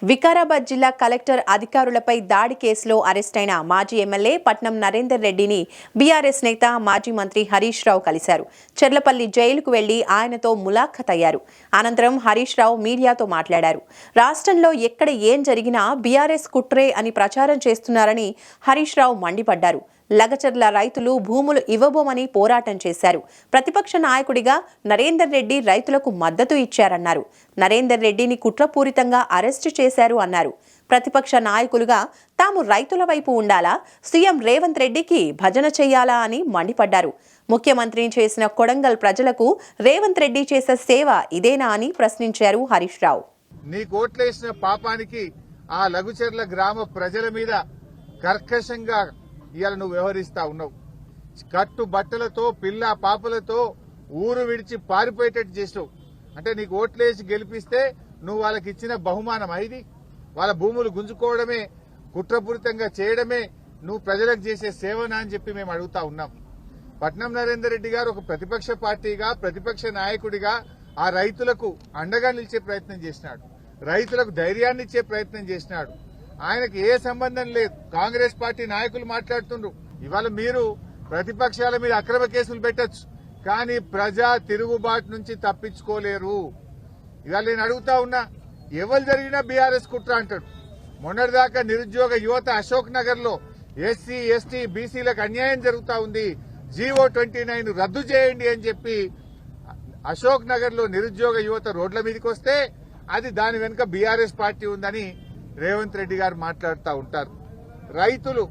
వికారాబాద్ జిల్లా కలెక్టర్ అధికారులపై దాడి కేసులో అరెస్టైన మాజీ ఎమ్మెల్యే పట్నం నరేందర్ రెడ్డిని బీఆర్ఎస్ నేత మాజీ మంత్రి హరీష్ రావు కలిశారు. చెర్లపల్లి జైలుకు వెళ్లి ఆయనతో ములాఖత్ అయ్యారు. అనంతరం హరీష్ రావు మీడియాతో మాట్లాడారు. రాష్ట్రంలో ఎక్కడ ఏం జరిగినా బీఆర్ఎస్ కుట్రే అని ప్రచారం చేస్తున్నారని హరీష్ రావు మండిపడ్డారు. లగచర్ల రైతులు భూములు ఇవ్వబోమని పోరాటం చేశారు. ప్రతిపక్ష నాయకుడిగా నరేందర్ రెడ్డి రైతులకు మద్దతు ఇచ్చారన్నారు. నరేందర్ రెడ్డిని కుట్రపూరితంగా అరెస్టు చేశారు అన్నారు. ప్రతిపక్ష నాయకులుగా తాము రైతుల వైపు ఉండాలా, సీఎం రేవంత్ రెడ్డికి భజన చేయాలా అని మండిపడ్డారు. ముఖ్యమంత్రిని చేసిన కొడంగల్ ప్రజలకు రేవంత్ రెడ్డి చేసే సేవ ఇదేనా అని ప్రశ్నించారు హరీష్ రావు. నీ కోట్లేసిన పాపానికి ఆ లఘుచర్ల గ్రామ ప్రజల మీద కర్కశంగా ఇవాళ నువ్వు వ్యవహరిస్తా ఉన్నావు. కట్టు బట్టలతో పిల్ల పాపలతో ఊరు విడిచి పారిపోయేటట్టు చేసావు. అంటే నీకు ఓట్లేసి గెలిపిస్తే నువ్వు వాళ్ళకి ఇచ్చిన బహుమానం ఇది. వాళ్ళ భూములు గుంజుకోవడమే, కుట్రపూరితంగా చేయడమే నువ్వు ప్రజలకు చేసే సేవనా అని చెప్పి మేము అడుగుతా ఉన్నాం. పట్నం నరేందర్ రెడ్డి గారు ఒక ప్రతిపక్ష పార్టీగా, ప్రతిపక్ష నాయకుడిగా ఆ రైతులకు అండగా నిలిచే ప్రయత్నం చేసినాడు. రైతులకు ధైర్యాన్ని ఇచ్చే ప్రయత్నం చేసినాడు. ఆయనకు ఏ సంబంధం లేదు. కాంగ్రెస్ పార్టీ నాయకులు మాట్లాడుతుండ్రు. ఇవాళ మీరు ప్రతిపక్షాల మీద అక్రమ కేసులు పెట్టచ్చు, కానీ ప్రజా తిరుగుబాటు నుంచి తప్పించుకోలేరు. ఇవాళ నేను అడుగుతా ఉన్నా, ఎవరు జరిగినా బీఆర్ఎస్ కుట్ర అంటాడు. మొన్నటిదాకా నిరుద్యోగ యువత అశోక్ నగర్ లో ఎస్సీ ఎస్టీ బీసీలకు అన్యాయం జరుగుతా ఉంది, జీవో 29 రద్దు చేయండి అని చెప్పి అశోక్ నగర్ లో నిరుద్యోగ యువత రోడ్ల మీదకి వస్తే అది దాని వెనుక బీఆర్ఎస్ పార్టీ ఉందని రేవంత్ రెడ్డి గారు మాట్లాడుతూ ఉంటారు. రైతులు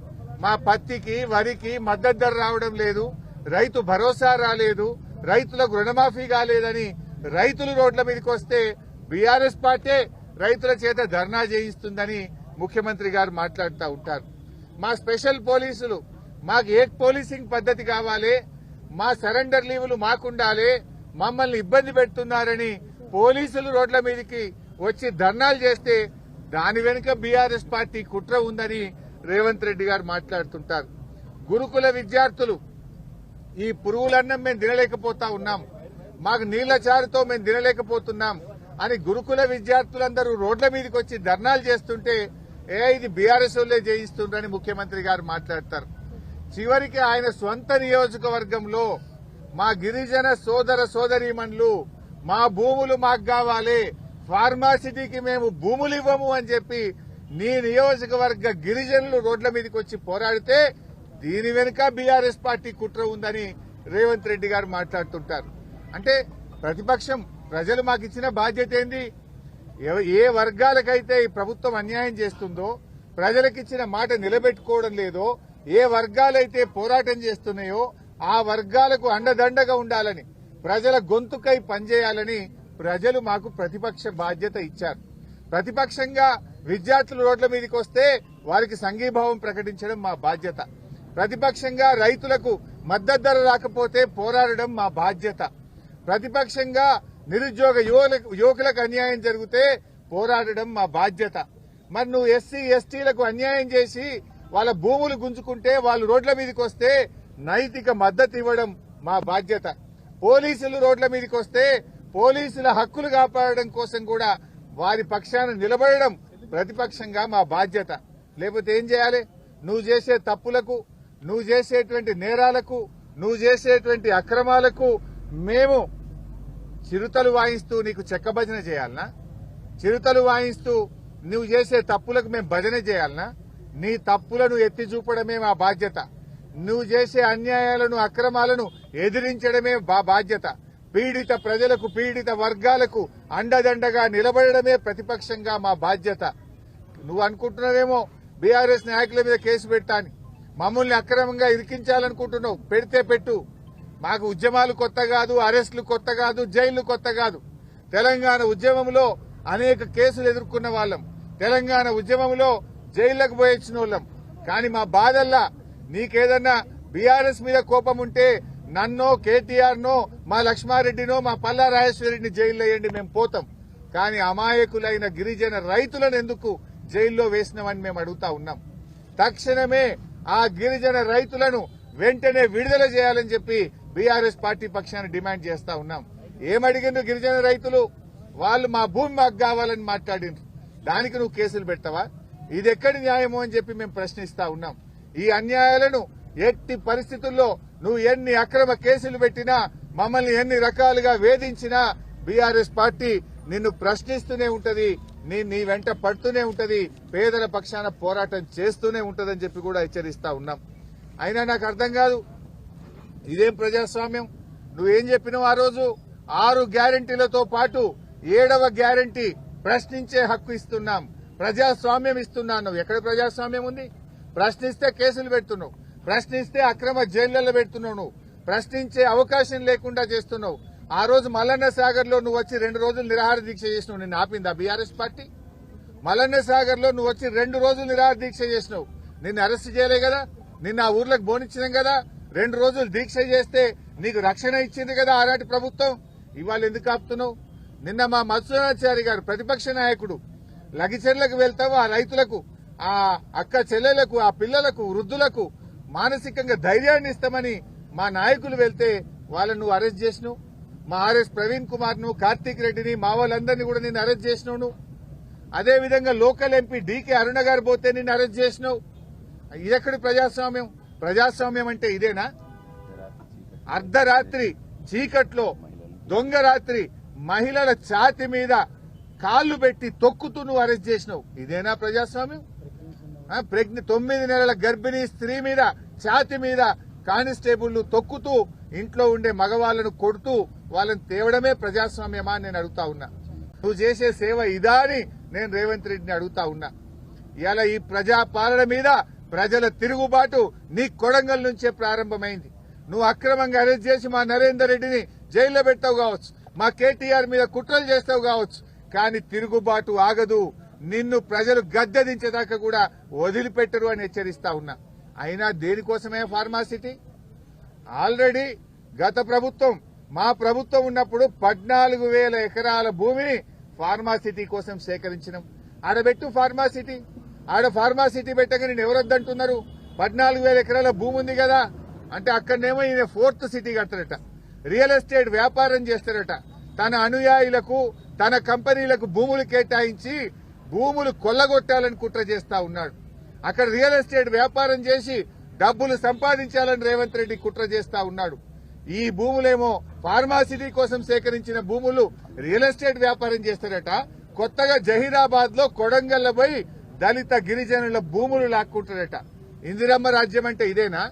మా పత్తికి వరికి మద్దతు ధర రావడం లేదు, రైతు భరోసా రాలేదు, రైతులకు రుణమాఫీ కాలేదని రైతులు రోడ్ల మీదకి వస్తే బీఆర్ఎస్ పార్టీ రైతుల చేత ధర్నా చేయిస్తుందని ముఖ్యమంత్రి గారు మాట్లాడుతూ ఉంటారు. మా స్పెషల్ పోలీసులు, మాకు ఏక్ పోలీసింగ్ పద్ధతి కావాలి, మా సరెండర్ లీవులు మాకుండాలి, మమ్మల్ని ఇబ్బంది పెడుతున్నారని పోలీసులు రోడ్ల మీదకి వచ్చి ధర్నాలు చేస్తే దాని వెనుక బీఆర్ఎస్ పార్టీ కుట్ర ఉందని రేవంత్ రెడ్డి గారు మాట్లాడుతుంటారు. గురుకుల విద్యార్థులు ఈ పురుగులన్నం మేము తినలేకపోతా ఉన్నాం, మాకు నీళ్ల చారుతో మేము తినలేకపోతున్నాం అని గురుకుల విద్యార్థులందరూ రోడ్ల మీదకి వచ్చి ధర్నాలు చేస్తుంటే ఇది బీఆర్ఎస్ వాళ్ళే చేయిస్తుండ్రని ముఖ్యమంత్రి గారు మాట్లాడతారు. చివరికి ఆయన స్వంత నియోజకవర్గంలో మా గిరిజన సోదర సోదరీమణులు మా భూములు మాకు కావాలి, ఫార్మాసిటీకి మేము భూములు ఇవ్వము అని చెప్పి నీ నియోజకవర్గ గిరిజనులు రోడ్ల మీదకి వచ్చి పోరాడితే దీని వెనుక బీఆర్ఎస్ పార్టీ కుట్ర ఉందని రేవంత్ రెడ్డి గారు మాట్లాడుతుంటారు. అంటే ప్రతిపక్షం, ప్రజలు మాకు ఇచ్చిన బాధ్యత ఏంది? ఏ వర్గాలకైతే ఈ ప్రభుత్వం అన్యాయం చేస్తుందో, ప్రజలకిచ్చిన మాట నిలబెట్టుకోవడం లేదో, ఏ వర్గాలైతే పోరాటం చేస్తున్నాయో ఆ వర్గాలకు అండదండగా ఉండాలని, ప్రజల గొంతుకై పనిచేయాలని ప్రజలు మాకు ప్రతిపక్ష బాధ్యత ఇచ్చారు. ప్రతిపక్షంగా విద్యార్థులు రోడ్ల మీదకి వస్తే వారికి సంఘీభావం ప్రకటించడం మా బాధ్యత. ప్రతిపక్షంగా రైతులకు మద్దతు ధర రాకపోతే పోరాడడం మా బాధ్యత. ప్రతిపక్షంగా నిరుద్యోగ యువకులకు అన్యాయం జరిగితే పోరాడడం మా బాధ్యత. మరి నువ్వు ఎస్సీ ఎస్టీలకు అన్యాయం చేసి వాళ్ళ భూములు గుంజుకుంటే వాళ్ళు రోడ్ల మీదకి వస్తే నైతిక మద్దతు ఇవ్వడం మా బాధ్యత. పోలీసులు రోడ్ల మీదకి వస్తే పోలీసుల హక్కులు కాపాడడం కోసం కూడా వారి పక్షాన నిలబడడం ప్రతిపక్షంగా మా బాధ్యత. లేకపోతే ఏం చేయాలి? నువ్వు చేసే తప్పులకు, నువ్వు చేసేటువంటి నేరాలకు, నువ్వు చేసేటువంటి అక్రమాలకు మేము చిరుతలు వాయిస్తూ నీకు చెక్క భజన చేయాలనా? చిరుతలు వాయిస్తూ నువ్వు చేసే తప్పులకు మేము భజన చేయాలనా? నీ తప్పులను ఎత్తి చూపడమే మా బాధ్యత. నువ్వు చేసే అన్యాయాలను, అక్రమాలను ఎదిరించడమే మా బాధ్యత. పీడిత ప్రజలకు, పీడిత వర్గాలకు అండదండగా నిలబడడమే ప్రతిపక్షంగా మా బాధ్యత. నువ్వు అనుకుంటున్నావేమో బీఆర్ఎస్ నాయకుల మీద కేసు పెట్టాని, మమ్మల్ని అక్రమంగా ఇరికించాలనుకుంటున్నావు. పెడితే పెట్టు. మాకు ఉద్యమాలు కొత్త కాదు, అరెస్టులు కొత్త కాదు, జైళ్లు కొత్త కాదు. తెలంగాణ ఉద్యమంలో అనేక కేసులు ఎదుర్కొన్న వాళ్ళం, తెలంగాణ ఉద్యమంలో జైళ్లకు పోయొచ్చిన వాళ్ళం. కానీ మా బాధల్లా నీకేదన్నా బీఆర్ఎస్ మీద కోపం ఉంటే నన్నో, కేటీఆర్నో, మా లక్ష్మారెడ్డినో, మా పల్లా రాజేశ్వరరెడ్డిని జైల్లో వేయండి, మేము పోతాం. కానీ అమాయకులైన గిరిజన రైతులను ఎందుకు జైల్లో వేసినామని మేము అడుగుతా ఉన్నాం. తక్షణమే ఆ గిరిజన రైతులను వెంటనే విడుదల చేయాలని చెప్పి బీఆర్ఎస్ పార్టీ పక్షాన డిమాండ్ చేస్తా ఉన్నాం. ఏమడిగిండ్రు గిరిజన రైతులు? వాళ్ళు మా భూమి మాకు కావాలని మాట్లాడిండ్రు. దానికి నువ్వు కేసులు పెడతావా? ఇది ఎక్కడి న్యాయము అని చెప్పి మేము ప్రశ్నిస్తా ఉన్నాం. ఈ అన్యాయాలను ఎట్టి పరిస్థితుల్లో నువ్వు ఎన్ని అక్రమ కేసులు పెట్టినా, మమ్మల్ని ఎన్ని రకాలుగా వేధించినా బీఆర్ఎస్ పార్టీ నిన్ను ప్రశ్నిస్తూనే ఉంటది, నీ వెంట పడుతూనే ఉంటది, పేదల పక్షాన పోరాటం చేస్తూనే ఉంటదని చెప్పి కూడా హెచ్చరిస్తా ఉన్నాం. అయినా నాకు అర్థం కాదు, ఇదేం ప్రజాస్వామ్యం? నువ్వేం చెప్పినావు ఆ రోజు? 6 గ్యారంటీలతో పాటు 7వ గ్యారంటీ ప్రశ్నించే హక్కు ఇస్తున్నాం, ప్రజాస్వామ్యం ఇస్తున్నాను. ఎక్కడ ప్రజాస్వామ్యం ఉంది? ప్రశ్నిస్తే కేసులు పెడుతున్నావు, ప్రశ్నిస్తే అక్రమ జైళ్లలో పెడుతున్నావు, నువ్వు ప్రశ్నించే అవకాశం లేకుండా చేస్తున్నావు. ఆ రోజు మల్లన్న సాగర్ లో నువ్వు వచ్చి 2 రోజులు నిరాహార దీక్ష చేసినావు, నిన్ను ఆపిందా బీఆర్ఎస్ పార్టీ? మల్లన్న సాగర్ లో నువ్వు వచ్చి 2 రోజులు నిరాహార దీక్ష చేసినావు, నిన్ను అరెస్ట్ చేయలే కదా? నిన్న ఆ ఊర్లకు బోనిచ్చినాం కదా? 2 రోజులు దీక్ష చేస్తే నీకు రక్షణ ఇచ్చింది కదా ఆనాటి ప్రభుత్వం. ఇవాళ ఎందుకు ఆపుతున్నావు? నిన్న మా మధుసూదనాచారి గారు ప్రతిపక్ష నాయకుడు లగిచెర్లకు వెళ్తావు, ఆ రైతులకు, ఆ అక్క చెల్లెలకు, ఆ పిల్లలకు, వృద్ధులకు మానసికంగా ధైర్యాన్ని ఇస్తామని మా నాయకులు వెళ్తే వాళ్ళను నువ్వు అరెస్ట్ చేసినావు. మా ఆర్ఎస్ ప్రవీణ్ కుమార్ ను, కార్తీక్ రెడ్డిని, మా వాళ్ళందరినీ కూడా నిన్ను అరెస్ట్ చేసినావు. అదేవిధంగా లోకల్ ఎంపీ డీకే అరుణ గారు పోతే నిన్ను అరెస్ట్ చేసినావు. ఇదెక్కడి ప్రజాస్వామ్యం? ప్రజాస్వామ్యం అంటే ఇదేనా? అర్ధరాత్రి చీకట్లో దొంగ రాత్రి మహిళల ఛాతి మీద కాళ్లు పెట్టి తొక్కుతూ నువ్వు అరెస్ట్ చేసినావు. ఇదేనా ప్రజాస్వామ్యం? 9 నెలల గర్భిణీ స్త్రీ మీద ఛాతి మీద కానిస్టేబుళ్లు తొక్కుతూ ఇంట్లో ఉండే మగవాళ్లను కొడుతూ వాళ్ళని తేవడమే ప్రజాస్వామ్యమా అని నేను అడుగుతా ఉన్నా. నువ్వు చేసే సేవ ఇదా అని నేను రేవంత్ రెడ్డిని అడుగుతా ఉన్నా. ఇలా ఈ ప్రజాపాలన మీద ప్రజల తిరుగుబాటు నీ కొడంగల్ నుంచే ప్రారంభమైంది. నువ్వు అక్రమంగా అరెస్ట్ చేసి మా నరేందర్ రెడ్డిని జైల్లో పెట్టావు కావచ్చు, మా కేటీఆర్ మీద కుట్రలు చేస్తావు కావచ్చు, కానీ తిరుగుబాటు ఆగదు. నిన్ను ప్రజలు గద్దెదించేదాకా కూడా వదిలిపెట్టరు అని హెచ్చరిస్తా ఉన్నా. అయినా దేనికోసమే ఫార్మాసిటీ? ఆల్రెడీ గత ప్రభుత్వం, మా ప్రభుత్వం ఉన్నప్పుడు 14,000 ఎకరాల భూమిని ఫార్మాసిటీ కోసం సేకరించినాం. ఆడబెట్టు ఫార్మాసిటీ. ఆడ ఫార్మాసిటీ పెట్టగా నేను ఎవరొద్దంటున్నారు? 14,000 ఎకరాల భూమి ఉంది కదా అంటే అక్కడనేమో ఈయన 4th సిటీ కడతారట, రియల్ ఎస్టేట్ వ్యాపారం చేస్తారట, తన అనుయాయులకు, తన కంపెనీలకు భూములు కేటాయించి భూములు కొల్లగొట్టాలని కుట్ర చేస్తా ఉన్నాడు. అక్కడ రియల్ ఎస్టేట్ వ్యాపారం చేసి డబ్బులు సంపాదించాలని రేవంత్ రెడ్డి కుట్ర చేస్తా ఉన్నాడు. ఈ భూములేమో ఫార్మాసిటీ కోసం సేకరించిన భూములు రియల్ ఎస్టేట్ వ్యాపారం చేస్తారట. కొత్తగా జహీరాబాద్ లో కొడంగల్ పోయి దళిత గిరిజనుల భూములు లాక్కుంటారట. ఇందిరమ్మ రాజ్యం అంటే ఇదేనా?